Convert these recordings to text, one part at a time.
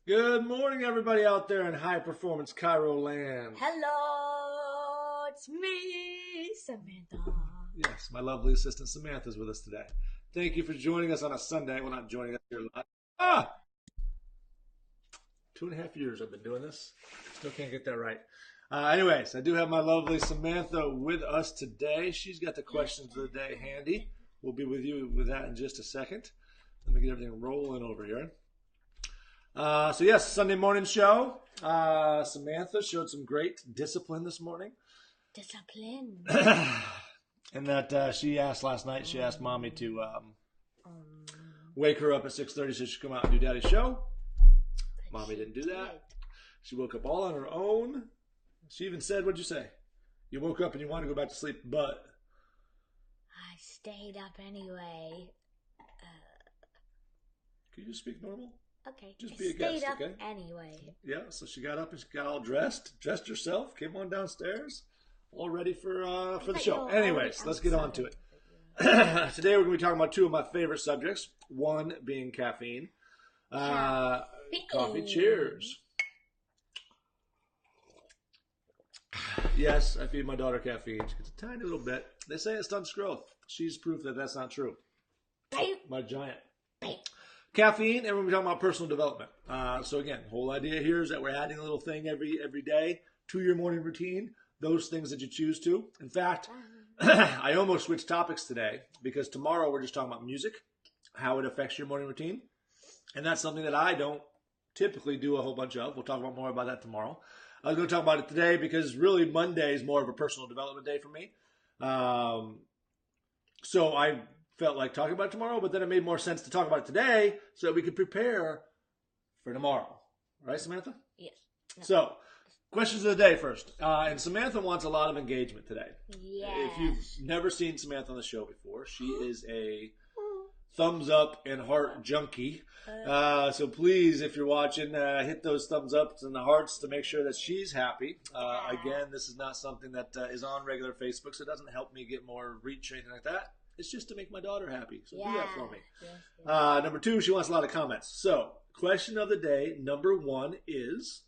Good morning, everybody out there in high performance Cairo land. Hello, it's me, Samantha. Yes, my lovely assistant Samantha is with us today. Thank you for joining us on a Sunday. Well, not joining us here live. 2.5 years I've been doing this. Still can't get that right. Anyways, I do have my lovely Samantha with us today. She's got the questions of the day handy. We'll be with you with that in just a second. Let me get everything rolling over here. So yes, Sunday morning show. Samantha showed some great discipline this morning. Discipline. And that she asked last night, she asked mommy to wake her up at 6:30 so she could come out and do daddy's show. Mommy didn't do that. She woke up all on her own. She even said, what'd you say? You woke up and you wanted to go back to sleep, but I stayed up anyway. Can you just speak normal? Okay. Just be a guest, stayed up okay? anyway. Yeah, so she got up and she got all dressed herself, came on downstairs, all ready for the show. Anyways, let's get on to it. Today we're going to be talking about two of my favorite subjects. One being caffeine. Coffee. Cheers. Yes, I feed my daughter caffeine. She gets a tiny little bit. They say it stunts growth. She's proof that that's not true. My giant. Caffeine, and we're talking about personal development. So again, the whole idea here is that we're adding a little thing every day to your morning routine. Those things that you choose to. In fact, I almost switched topics today because tomorrow we're just talking about music, how it affects your morning routine. And that's something that I don't typically do a whole bunch of. We'll talk about more about that tomorrow. I was going to talk about it today because really Monday is more of a personal development day for me. So I felt like talking about it tomorrow, but then it made more sense to talk about it today so that we could prepare for tomorrow. Right, Samantha? Yes. No. So, questions of the day first. And Samantha wants a lot of engagement today. Yes. If you've never seen Samantha on the show before, she is a thumbs up and heart junkie. So please, if you're watching, hit those thumbs ups and the hearts to make sure that she's happy. Again, this is not something that is on regular Facebook, so it doesn't help me get more reach or anything like that. It's just to make my daughter happy. So do that for me. Yes. Number two, she wants a lot of comments. So, question of the day, number one is,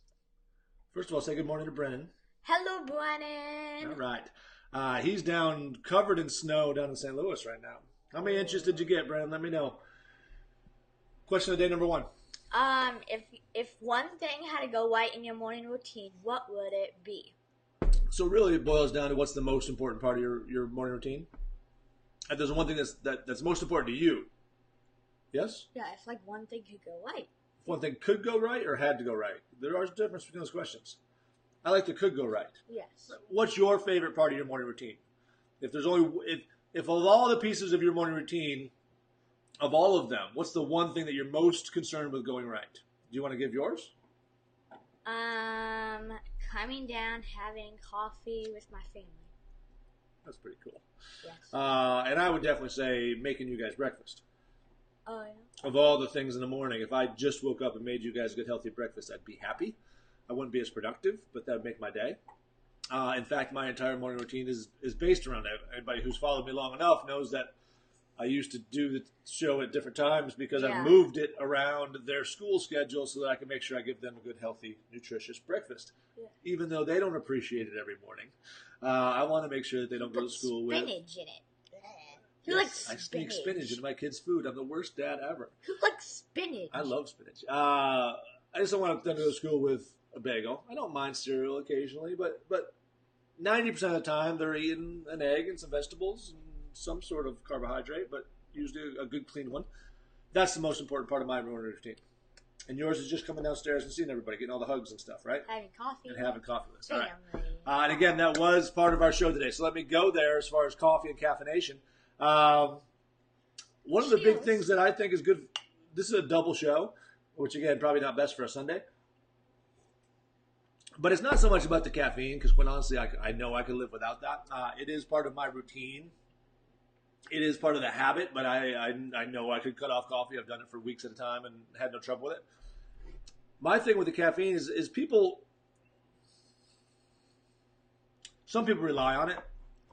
first of all, say good morning to Brennan. Hello, Brennan. All right. He's down, covered in snow down in St. Louis right now. How many inches did you get, Brennan? Let me know. Question of the day, number one. If one thing had to go right in your morning routine, what would it be? So really it boils down to what's the most important part of your morning routine. And there's one thing that's most important to you. Yes? Yeah, if like one thing could go right. One thing could go right or had to go right. There are a difference between those questions. I like the could go right. Yes. What's your favorite part of your morning routine? If of all the pieces of your morning routine, of all of them, what's the one thing that you're most concerned with going right? Do you want to give yours? Coming down, having coffee with my family. That's pretty cool. Yes. And I would definitely say making you guys breakfast. Oh, yeah. Of all the things in the morning, if I just woke up and made you guys a good, healthy breakfast, I'd be happy. I wouldn't be as productive, but that would make my day. In fact, my entire morning routine is based around that. Anybody who's followed me long enough knows that I used to do the show at different times because I moved it around their school schedule so that I can make sure I give them a good, healthy, nutritious breakfast. Yeah. Even though they don't appreciate it every morning. I want to make sure that they don't go to school with spinach in it. Who likes spinach? I sneak spinach into my kids' food. I'm the worst dad ever. Who likes spinach? I love spinach. I just don't want them to go to school with a bagel. I don't mind cereal occasionally, but 90% of the time they're eating an egg and some vegetables and some sort of carbohydrate, but usually a good clean one. That's the most important part of my morning routine. And yours is just coming downstairs and seeing everybody, getting all the hugs and stuff, right? Having coffee. And having coffee with us. All right. And again, that was part of our show today. So let me go there as far as coffee and caffeination. One of the big things that I think is good, this is a double show, which again, probably not best for a Sunday. But it's not so much about the caffeine, because quite honestly, I know I could live without that. It is part of my routine. It is part of the habit, but I know I could cut off coffee. I've done it for weeks at a time and had no trouble with it. My thing with the caffeine is some people rely on it.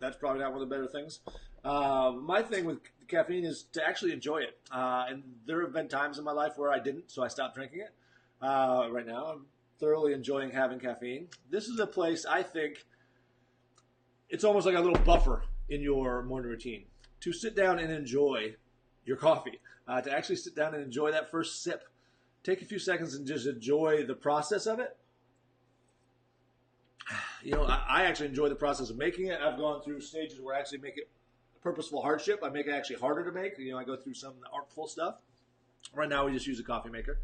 That's probably not one of the better things. My thing with caffeine is to actually enjoy it. And there have been times in my life where I didn't, so I stopped drinking it. right now. I'm thoroughly enjoying having caffeine. This is a place I think it's almost like a little buffer in your morning routine to sit down and enjoy your coffee, to actually sit down and enjoy that first sip. Take a few seconds and just enjoy the process of it. You know, I actually enjoy the process of making it. I've gone through stages where I actually make it purposeful hardship. I make it actually harder to make. You know, I go through some artful stuff. Right now, we just use a coffee maker.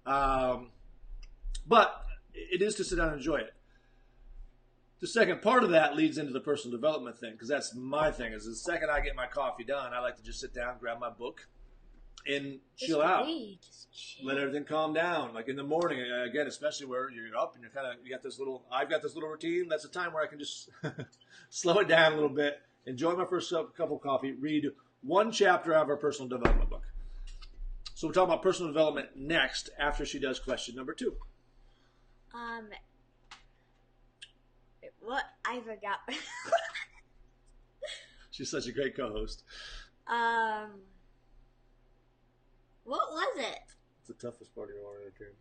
But it is to sit down and enjoy it. The second part of that leads into the personal development thing, because that's my thing. Is the second I get my coffee done, I like to just sit down, grab my book, and chill out. Just chill. Let everything calm down. Like in the morning, again, especially where you're up and you got this little. I've got this little routine. That's a time where I can just slow it down a little bit, enjoy my first cup of coffee, read one chapter out of our personal development book. So we'll talk about personal development next after she does question number 2. What? I forgot. She's such a great co-host. What was it? It's the toughest part of your morning routine.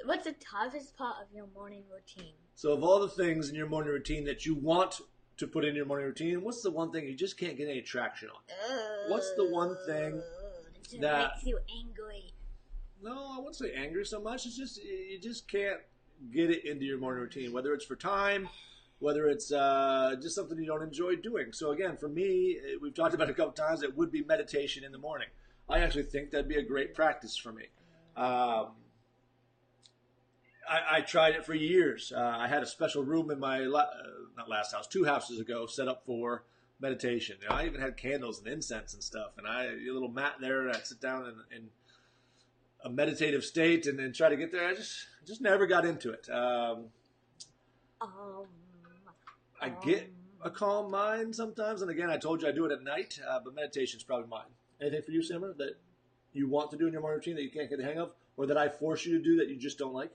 What's the toughest part of your morning routine? So of all the things in your morning routine that you want to put in your morning routine, what's the one thing you just can't get any traction on? What's the one thing that makes you angry? No, I wouldn't say angry so much. It's just you just can't get it into your morning routine, whether it's for time, whether it's just something you don't enjoy doing. So again, for me, we've talked about it a couple times, it would be meditation in the morning. I actually think that'd be a great practice for me. I tried it for years. I had a special room in my, not last house, 2 houses ago, set up for meditation. You know, I even had candles and incense and stuff, and a little mat there, and I'd sit down in a meditative state and then try to get there. I just never got into it. I get a calm mind sometimes, and again, I told you I do it at night, but meditation is probably mine. Anything for you, Simmer, that you want to do in your morning routine that you can't get the hang of, or that I force you to do that you just don't like?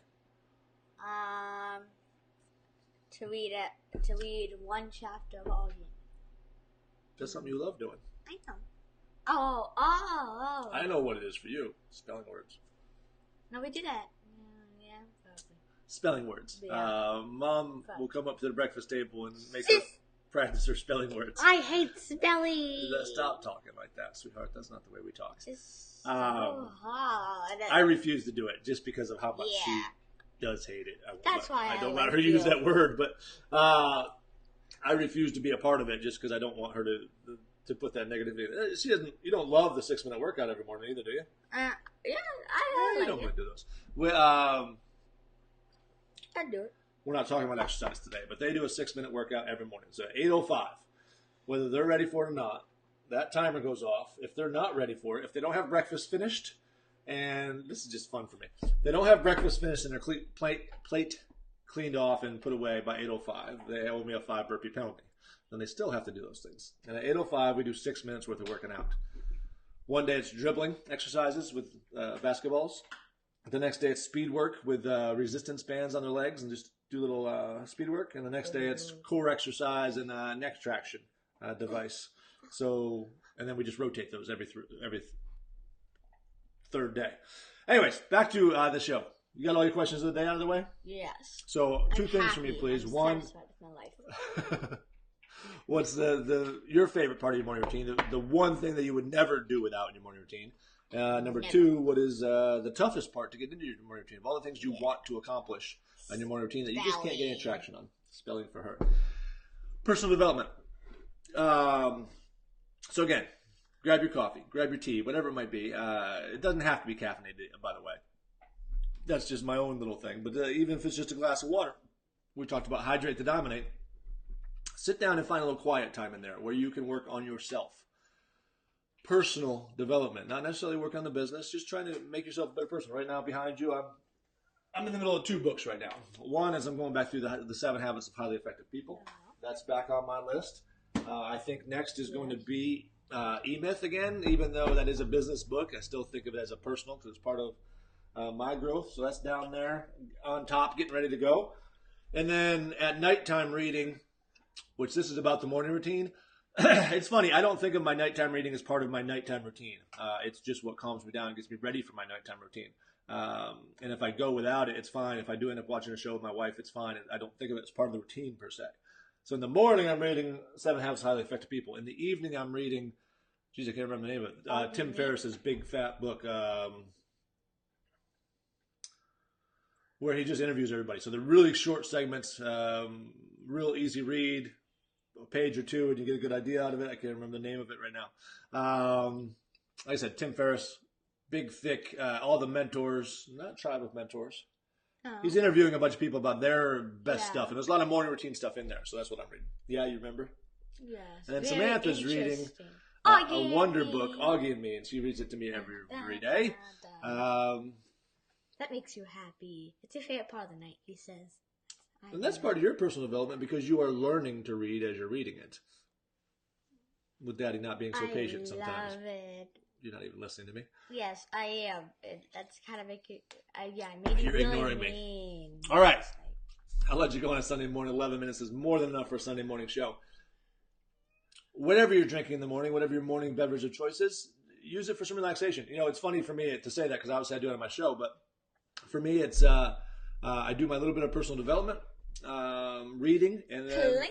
To read one chapter of Augie. That's something you love doing. I know. Oh. I know what it is for you. Spelling words. No, we did that. Yeah, probably. Spelling words. Yeah. Mom will come up to the breakfast table and make her practice her spelling words. I hate spelling. Stop talking like that, sweetheart. That's not the way we talk. It's so hard. I refuse to do it just because of how much she does hate it. That's why I don't let her use that word, but I refuse to be a part of it just because I don't want her to put that negative thing. She doesn't. You don't love the 6-minute workout every morning either, do you? Yeah, I don't like want it. to do those. I do it. We're not talking about exercise today, but they do a 6-minute workout every morning. So 8:05, whether they're ready for it or not, that timer goes off. If they're not ready for it, if they don't have breakfast finished, and this is just fun for me, they don't have breakfast finished and their plate cleaned off and put away by 8:05, they owe me a 5 burpee penalty. Then they still have to do those things. And at 8:05, we do 6 minutes worth of working out. One day it's dribbling exercises with basketballs. The next day it's speed work with resistance bands on their legs and just do little speed work. And the next day it's core exercise and neck traction device. So, and then we just rotate those every third day. Anyways, back to the show. You got all your questions of the day out of the way? Yes. So, 2 things for me, please. I'm One, satisfied with my life. what's your favorite part of your morning routine? The one thing that you would never do without in your morning routine. Number 2, what is the toughest part to get into your morning routine? Of all the things you want to accomplish in your morning routine that you just can't get any traction on. Spelling for her. Personal development. So again, grab your coffee, grab your tea, whatever it might be. It doesn't have to be caffeinated, by the way. That's just my own little thing. But even if it's just a glass of water, we talked about hydrate to dominate. Sit down and find a little quiet time in there where you can work on yourself. Personal development, not necessarily work on the business, just trying to make yourself a better person. Right now, behind you, I'm in the middle of 2 books right now. One is I'm going back through the 7 Habits of Highly Effective People. That's back on my list. I think next is going to be E-Myth again, even though that is a business book. I still think of it as a personal because it's part of my growth. So that's down there on top, getting ready to go. And then at nighttime reading, which this is about the morning routine. It's funny. I don't think of my nighttime reading as part of my nighttime routine. It's just what calms me down and gets me ready for my nighttime routine. And if I go without it, it's fine. If I do end up watching a show with my wife, it's fine. I don't think of it as part of the routine per se. So in the morning, I'm reading Seven Habits of Highly Effective People. In the evening, I'm reading, I can't remember the name of it. Tim Ferriss's big fat book, where he just interviews everybody. So they're really short segments, real easy read, a page or two, and you get a good idea out of it. I can't remember the name of it right now. Like I said, Tim Ferriss, big, thick, all the mentors, not Tribe of Mentors. Oh. He's interviewing a bunch of people about their best stuff, and there's a lot of morning routine stuff in there. So that's what I'm reading. Yeah, you remember? Yes. And then Samantha's reading a wonder book, Augie and Me, and she reads it to me every day. That makes you happy. It's your favorite part of the night, he says. And that's part of your personal development because you are learning to read as you're reading it. With Daddy not being so patient sometimes. I love it. You're not even listening to me. Yes, I am. That's kind of making. I made you You're really ignoring mean. me. All right. I'll let you go on a Sunday morning. 11 minutes is more than enough for a Sunday morning show. Whatever you're drinking in the morning, whatever your morning beverage of choice is, use it for some relaxation. You know, it's funny for me to say that because obviously I do it on my show, but for me, it's I do my little bit of personal development, reading, and then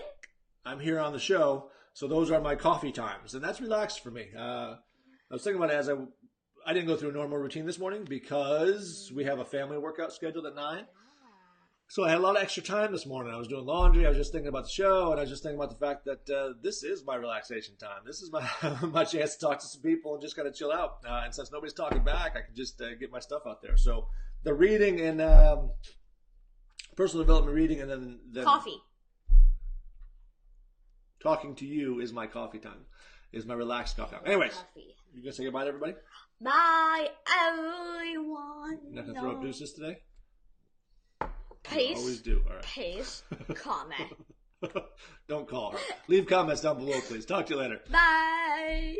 I'm here on the show. So those are my coffee times, and that's relaxed for me. I was thinking about it as I didn't go through a normal routine this morning because we have a family workout scheduled at 9. So I had a lot of extra time this morning. I was doing laundry. I was just thinking about the show, and I was just thinking about the fact that this is my relaxation time. This is my chance to talk to some people and just kind of chill out. And since nobody's talking back, I can just get my stuff out there. So the reading and personal development reading, and then coffee. Talking to you is my coffee time. Is my relaxed coffee time. Anyways, you gonna say goodbye to everybody? Bye, everyone. You're not gonna throw up deuces today? Peace. You always do. All right. Peace. Comment. Don't call her. Leave comments down below, please. Talk to you later. Bye.